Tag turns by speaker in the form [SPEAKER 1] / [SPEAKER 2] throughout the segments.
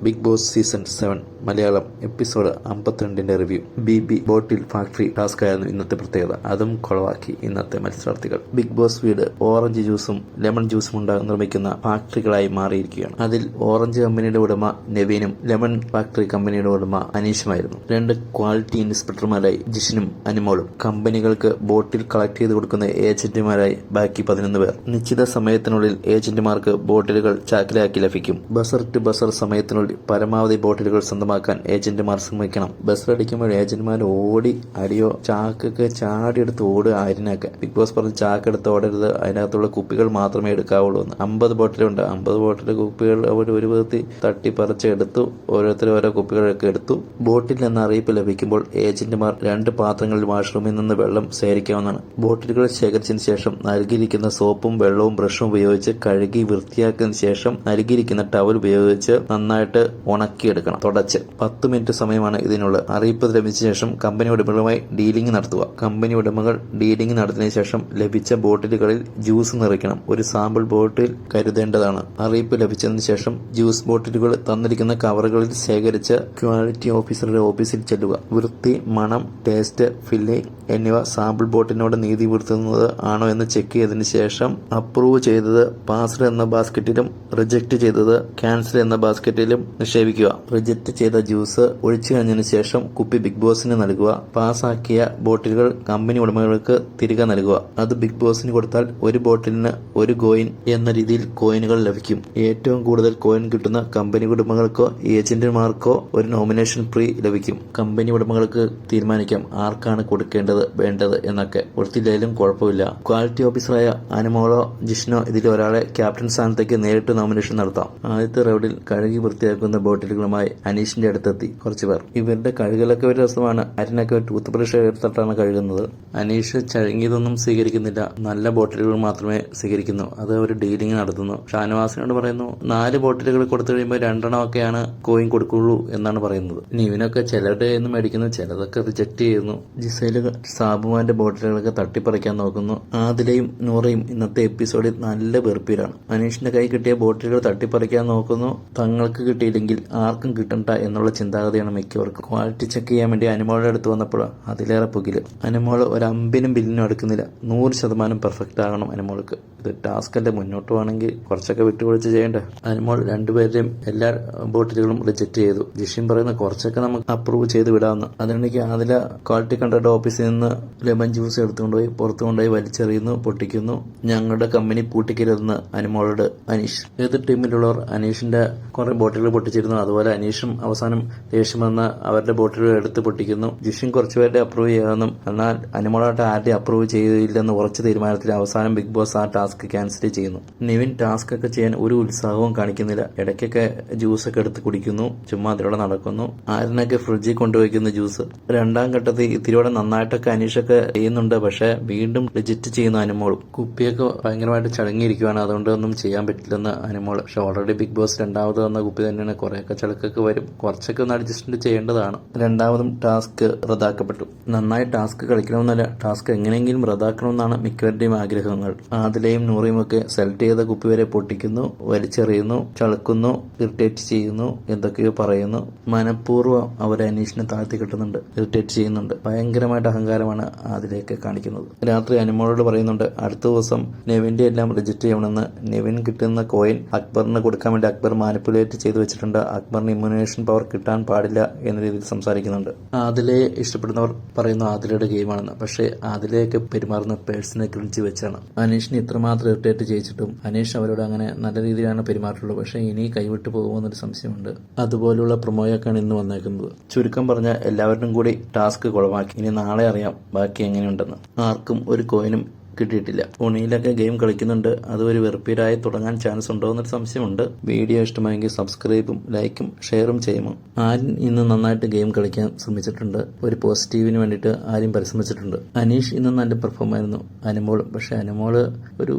[SPEAKER 1] Big boss season 7 Malayalam episode 52 review. B bottle factory task ആയിരുന്നു ഇന്നത്തെ പ്രത്യേകത. അതും കൊളവാക്കി ഇന്നത്തെ മത്സരാർത്ഥികൾ. ബിഗ് ബോസ് വീട് ഓറഞ്ച് ജ്യൂസും ലെമൺ ജ്യൂസും നിർമ്മിക്കുന്ന ഫാക്ടറികളായി മാറിയിരിക്കുകയാണ്. അതിൽ ഓറഞ്ച് കമ്പനിയുടെ ഉടമ നെവിനും ലെമൺ ഫാക്ടറി കമ്പനിയുടെ ഉടമ അനീഷുമായിരുന്നു. രണ്ട് ക്വാളിറ്റി ഇൻസ്പെക്ടർമാരായി ജിഷിനും അനിമോളും. കമ്പനികൾക്ക് ബോട്ടിൽ കളക്ട് ചെയ്ത് കൊടുക്കുന്ന ഏജന്റുമാരായി ബാക്കി 11 പേർ. നിശ്ചിത സമയത്തിനുള്ളിൽ ഏജന്റുമാർക്ക് ബോട്ടിലുകൾ ചാക്കിലാക്കി ലഭിക്കും. ബസർ ടു ബസർ സമയത്തിനുള്ളിൽ പരമാവധി ബോട്ടിലുകൾ സ്വന്തമാക്കാൻ ഏജന്റുമാർ ശ്രമിക്കണം. ബസറടിക്കുമ്പോൾ ഏജന്റുമാർ ഓടി അടിയോ ചാക്കൊക്കെ ചാടിയെടുത്ത് ഓടുക. ആരിനൊക്കെ ബിഗ് ബോസ് പറഞ്ഞ് ചാക്കെടുത്ത് ഓടരുത്, അതിനകത്തുള്ള കുപ്പികൾ മാത്രമേ എടുക്കാവുള്ളൂ എന്ന്. 50 ബോട്ടിലുണ്ട്. 50 ബോട്ടിലെ കുപ്പികൾ അവർ ഒരു വിധത്തിൽ തട്ടിപ്പറിച്ച് എടുത്തു. ഓരോരുത്തരും ഓരോ കുപ്പികളൊക്കെ എടുത്തു. ബോട്ടിൽ എന്ന അറിയിപ്പ് ലഭിക്കുമ്പോൾ ഏജന്റുമാർ 2 പാത്രങ്ങളിൽ വാഷ്റൂമിൽ നിന്ന് വെള്ളം ശേഖരിക്കാവുന്നതാണ്. ബോട്ടിലുകൾ ശേഖരിച്ചതിന് ശേഷം നൽകിയിരിക്കുന്ന സോപ്പും വെള്ളവും ബ്രഷും ഉപയോഗിച്ച് കഴുകി വൃത്തിയാക്കിയതിനു ശേഷം നൽകിയിരിക്കുന്ന ടവൽ ഉപയോഗിച്ച് നന്നായിട്ട് ഉണക്കിയെടുക്കണം. തുടച്ച് 10 മിനിറ്റ് സമയമാണ് ഇതിനുള്ള. അറിയിപ്പ് ലഭിച്ച ശേഷം കമ്പനി ഉടമകളുമായി ഡീലിംഗ് നടത്തുക. കമ്പനി ഉടമകൾ ഡീലിംഗ് നടത്തിയതിനു ശേഷം ലഭിച്ച ബോട്ടിലുകളിൽ ജ്യൂസ് നിറയ്ക്കണം. ഒരു സാമ്പിൾ ബോട്ടിൽ കരുതേണ്ടതാണ്. അറിയിപ്പ് ലഭിച്ചതിന് ശേഷം ജ്യൂസ് ബോട്ടിലുകൾ തന്നിരിക്കുന്ന കവറുകളിൽ ശേഖരിച്ച് ക്വാളിറ്റി ഓഫീസറുടെ ഓഫീസിൽ ചെല്ലുക. വൃത്തി, മണം, ടേസ്റ്റ്, ഫില്ലിംഗ് എന്നിവ സാമ്പിൾ ബോട്ടിലിനോട് നീതി പുലർത്തുന്നത് ആണോ എന്ന് ചെക്ക് ചെയ്തതിനു ശേഷം അപ്രൂവ് ചെയ്തത് പാസ്ഡ് എന്ന ബാസ്ക്കറ്റിലും റിജക്ട് ചെയ്തത് ക്യാൻസൽ എന്ന ബാസ്ക്കറ്റിലും നിക്ഷേപിക്കുക. റിജക്ട് ചെയ്ത ജ്യൂസ് ഒഴിച്ചു കഴിഞ്ഞതിന് ശേഷം കുപ്പി ബിഗ് ബോസിന് നൽകുക. പാസ്സാക്കിയ ബോട്ടിലുകൾ കമ്പനി ഉടമകൾക്ക് തിരികെ നൽകുക. അത് ബിഗ് ബോസിന് കൊടുത്താൽ ഒരു ബോട്ടിലിന് 1 കോയിൻ എന്ന രീതിയിൽ കോയിനുകൾ ലഭിക്കും. ഏറ്റവും കൂടുതൽ കോയിൻ കിട്ടുന്ന കമ്പനി ഉടമകൾക്കോ ഏജന്റുമാർക്കോ ഒരു നോമിനേഷൻ ഫ്രീ ലഭിക്കും. കമ്പനി ഉടമകൾക്ക് തീരുമാനിക്കാം ആർക്കാണ് കൊടുക്കേണ്ടത് വേണ്ടത് എന്നൊക്കെ. കൊടുത്തില്ലെങ്കിലും കുഴപ്പമില്ല. ക്വാളിറ്റി ഓഫീസറായ അനിമോളോ ജിഷ്നോ ഇതിൽ ഒരാളെ ക്യാപ്റ്റൻ സ്ഥാനത്തേക്ക് നേരിട്ട് നോമിനേഷൻ നടത്താം. ആദ്യത്തെ റൗണ്ടിൽ കഴുകി വൃത്തിയാക്കുന്ന ബോട്ടിലുകളുമായി അനീഷിന്റെ അടുത്തെത്തി കുറച്ചു പേർ. ഇവരുടെ കഴുകലൊക്കെ ഒരു രസമാണ്. അരിനൊക്കെ ടൂത്ത് ബ്രഷ് എടുത്തിട്ടാണ് കഴുകുന്നത്. അനീഷ് ചഴുങ്ങിയതൊന്നും സ്വീകരിക്കുന്നില്ല. നല്ല ബോട്ടിലുകൾ മാത്രമേ സ്വീകരിക്കുന്നു. അത് അവർ ഡീലിംഗ് നടത്തുന്നു. ഷാനവാസിനോട് പറയുന്നു 4 ബോട്ടിലുകൾ കൊടുത്തു കഴിയുമ്പോൾ 2 എണ്ണമൊക്കെയാണ് കോയിൻ കൊടുക്കുള്ളൂ എന്നാണ് പറയുന്നത്. ഇവനൊക്കെ ചിലരുടെ നിന്ന് മേടിക്കുന്നു, ചിലതൊക്കെ റിജക്ട് ചെയ്യുന്നു. ജിസയില് സാബുമാന്റെ ബോട്ടിലുകളൊക്കെ തട്ടിപ്പറിക്കാൻ നോക്കുന്നു. ആദിലയും നൂറയും ഇന്നത്തെ എപ്പിസോഡിൽ നല്ല വെറുപ്പിലാണ്. അനീഷിന്റെ കൈ കിട്ടിയ ബോട്ടിലുകൾ തട്ടിപ്പറിക്കാൻ നോക്കുന്നു. തങ്ങൾക്ക് കിട്ടിയില്ലെങ്കിൽ ആർക്കും കിട്ടണ്ട എന്നുള്ള ചിന്താഗതിയാണ് മിക്കവർക്കും. ക്വാളിറ്റി ചെക്ക് ചെയ്യാൻ വേണ്ടി അനിമോളുടെ അടുത്ത് വന്നപ്പോൾ അതിലേറെ പുകില്. അനിമോള് ഒരു അമ്പിനും ബില്ലിനും എടുക്കുന്നില്ല. 100% പെർഫെക്റ്റ് ആകണം അനിമോൾക്ക്. ഇത് ടാസ്കല്ലേ, മുന്നോട്ട് പോകണമെങ്കിൽ കുറച്ചൊക്കെ വിട്ടുപൊളിച്ച് ചെയ്യണ്ടേ. അനിമോൾ 2 പേരുടെയും എല്ലാ ബോട്ടിലുകളും റിജക്ട് ചെയ്തു. ജിഷിൻ പറയുന്ന കുറച്ചൊക്കെ നമുക്ക് അപ്രൂവ് ചെയ്ത് വിടാമെന്ന്. അതിനിടയ്ക്ക് അതില ക്വാളിറ്റി കൺട്രോൾ ഓഫീസിൽ നിന്ന് ലെമൺ ജ്യൂസ് എടുത്തുകൊണ്ടുപോയി പുറത്തു കൊണ്ടുപോയി വലിച്ചെറിയുന്നു, പൊട്ടിക്കുന്നു. ഞങ്ങളുടെ കമ്പനി പൂട്ടിക്കരുതെന്ന് അനിമോളോട് അനീഷ്. എതിർ ടീമിലുള്ളവർ അനീഷിന്റെ കുറെ ബോട്ടിലുകൾ പൊട്ടിച്ചിരുന്നു. അതുപോലെ അനീഷും അവസാനം ദേഷ്യം വന്ന് അവരുടെ ബോട്ടിലുകൾ എടുത്ത് പൊട്ടിക്കുന്നു. ജിഷിൻ കുറച്ചുപേരുടെ അപ്രൂവ് ചെയ്യാമെന്നും എന്നാൽ അനിമോളായിട്ട് ആരുടെ അപ്രൂവ് ചെയ്തില്ലെന്ന് ഉറച്ച തീരുമാനത്തിൽ അവസാനം ബിഗ് ബോസ് ആ ടാസ്ക് ക്യാൻസൽ ചെയ്യുന്നു. നിവിൻ ടാസ്ക് ഒക്കെ ചെയ്യാൻ ഒരു ഉത്സാഹവും കാണിക്കുന്നില്ല. ഇടയ്ക്കൊക്കെ ജ്യൂസൊക്കെ എടുത്ത് കുടിക്കുന്നു, ചുമ്മാ അതിലൂടെ നടക്കുന്നു. ആരിനൊക്കെ ഫ്രിഡ്ജിൽ കൊണ്ടുവയ്ക്കുന്ന ജ്യൂസ്. 2ാം ഘട്ടത്തിൽ ഇതിലൂടെ നന്നായിട്ടൊക്കെ അനീഷൊക്കെ ചെയ്യുന്നുണ്ട്. പക്ഷെ വീണ്ടും റിജക്റ്റ് ചെയ്യുന്നു അനിമോളും. കുപ്പിയൊക്കെ ഭയങ്കരമായിട്ട് ചടങ്ങിയിരിക്കുകയാണ്. അതുകൊണ്ട് ഒന്നും ചെയ്യാൻ പറ്റില്ലെന്ന് അനിമോൾ. പക്ഷെ ഓൾറെഡി ബിഗ് ബോസ് 2ാമത് വന്ന കുപ്പി തന്നെയാണ്. കുറെയൊക്കെ ചടക്കൊക്കെ വരും. കുറച്ചൊക്കെ ഒന്ന് അഡ്ജസ്റ്റ്മെന്റ് ചെയ്യേണ്ടതാണ്. 2ാമതും ടാസ്ക് റദ്ദാക്കപ്പെട്ടു. നന്നായി ടാസ്ക് കളിക്കണമെന്നല്ല, ടാസ്ക് എങ്ങനെയെങ്കിലും റദ്ദാക്കണമെന്നാണ് മിക്കവരുടെയും ആഗ്രഹങ്ങൾ. ആദിലയും നൂറിയും ഒക്കെ സെലക്ട് ചെയ്ത കുപ്പി വരെ പൊട്ടിക്കുന്നു, വലിച്ചെറിയുന്നു, ചളുക്കുന്നു, ഇറിറ്റേറ്റ് ചെയ്യുന്നു, എന്തൊക്കെയോ പറയുന്നു. മനഃപൂർവ്വം അവർ അനീഷിനെ താഴ്ത്തി കിട്ടുന്നുണ്ട്, ഇറിറ്റേറ്റ് ചെയ്യുന്നുണ്ട്. ഭയങ്കരമായിട്ട് അഹങ്കാരമാണ് അതിലേക്ക് കാണിക്കുന്നത്. രാത്രി അനിമോളോട് പറയുന്നുണ്ട് അടുത്ത ദിവസം നെവിന്റെ എല്ലാം റിജക്ട് ചെയ്യണമെന്ന്. നെവിൻ കിട്ടുന്ന കോയിൻ അക്ബറിന് കൊടുക്കാൻ വേണ്ടി അക്ബർ മാനിപ്പുലേറ്റ് ചെയ്തു വെച്ചിട്ടുണ്ട്. അക്ബറിന് ഇമ്മ്യൂണേഷൻ പവർ കിട്ടാൻ പാടില്ല എന്ന രീതിയിൽ സംസാരിക്കുന്നുണ്ട്. ആദിലയെ ഇഷ്ടപ്പെടുന്നവർ പറയുന്നു ആദിലയുടെ ഗെയിമാണെന്ന്. പക്ഷേ ആദിലയൊക്കെ പെരുമാറുന്ന പേഴ്സണെ ക്രിഞ്ച് വെച്ചാണ്. അനീഷിനെ ഇത്രമാത്രം ഇറിറ്റേറ്റ് ചെയ്യിച്ചിട്ടും അനീഷ് അവരോട് അങ്ങനെ നല്ല രീതിയിലാണ് പെരുമാറുള്ളത്. പക്ഷേ ഇനി കൈവിട്ട് പോകുമെന്നൊരു സംശയമുണ്ട്. അതുപോലുള്ള പ്രൊമോയൊക്കെയാണ് ഇന്ന് വന്നേക്കുന്നത്. ചുരുക്കം പറഞ്ഞാൽ എല്ലാവരും കൂടി ടാസ്ക് കുളമാക്കി. ഇനി നാളെ അറിയാം ബാക്കി എങ്ങനെയുണ്ടെന്ന്. ആർക്കും ഒരു കോയിനും കിട്ടിയിട്ടില്ല. ഉണിയിലൊക്കെ ഗെയിം കളിക്കുന്നുണ്ട്. അത് ഒരു വെറുപ്പീരായി തുടങ്ങാൻ ചാൻസ് ഉണ്ടോ എന്നൊരു സംശയമുണ്ട്. വീഡിയോ ഇഷ്ടമായെങ്കിൽ സബ്സ്ക്രൈബും ലൈക്കും ഷെയറും ചെയ്യുമോ. ആര്യൻ ഇന്ന് നന്നായിട്ട് ഗെയിം കളിക്കാൻ ശ്രമിച്ചിട്ടുണ്ട്. ഒരു പോസിറ്റീവിന് വേണ്ടിയിട്ട് ആര്യൻ പരിശ്രമിച്ചിട്ടുണ്ട്. അനീഷ് ഇന്ന് നല്ല പെർഫോം ആയിരുന്നു. അനിമോൾ പക്ഷെ അനിമോള് ഒരു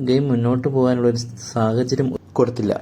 [SPEAKER 1] ഗെയിം മുന്നോട്ട് പോകാനുള്ള ഒരു സാഹചര്യം കൊടുത്തില്ല.